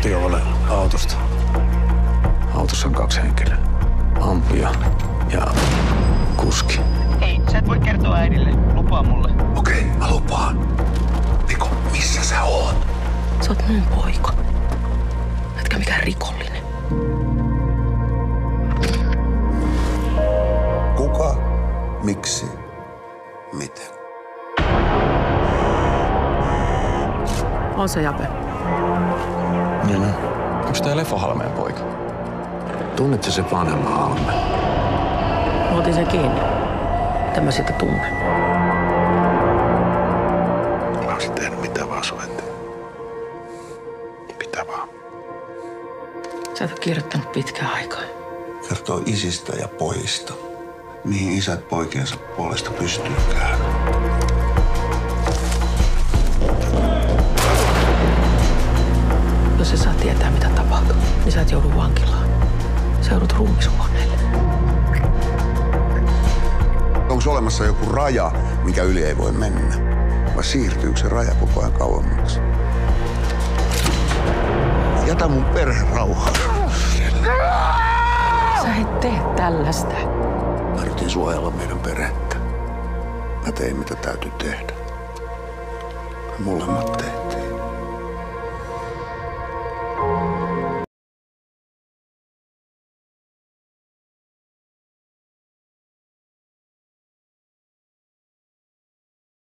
kotiovelle autosta. Autossa on 2 henkilöä. Ampija ja kuski. Hei, sä et voi kertoa äidille. Lupaa mulle. Okei, mä lupaan. Niko, missä sä oot? Sä oot mun poika. Etkä mikään rikollinen. Kuka? Miksi? Miten? On se Jape. Niin. Onks tää Leffo Halmeen poika? Tunnetko se vanhemman Halmeen? Mä otin sen kiinni. Tämä sitä tunne. Mä olisin tehnyt mitä vaan sun eteen. Mitä vaan. Sä et ole kirjoittanut pitkään aikaa. Kertoo isistä ja pojista. Mihin isät poikiensa puolesta pystyykään. Jos sä saat tietää, mitä tapahtuu, niin sä et joudu vankilaan. Sä joudut ruumishuoneelle. Onko olemassa joku raja, mikä yli ei voi mennä? Vai siirtyykö se raja koko ajan kauemmaksi? Jätä mun perhe rauhaan. Sä et tee tällaista. Mä yritin suojella meidän perhettä. Mä tein mitä täytyy tehdä. Me molemmat tehtiin.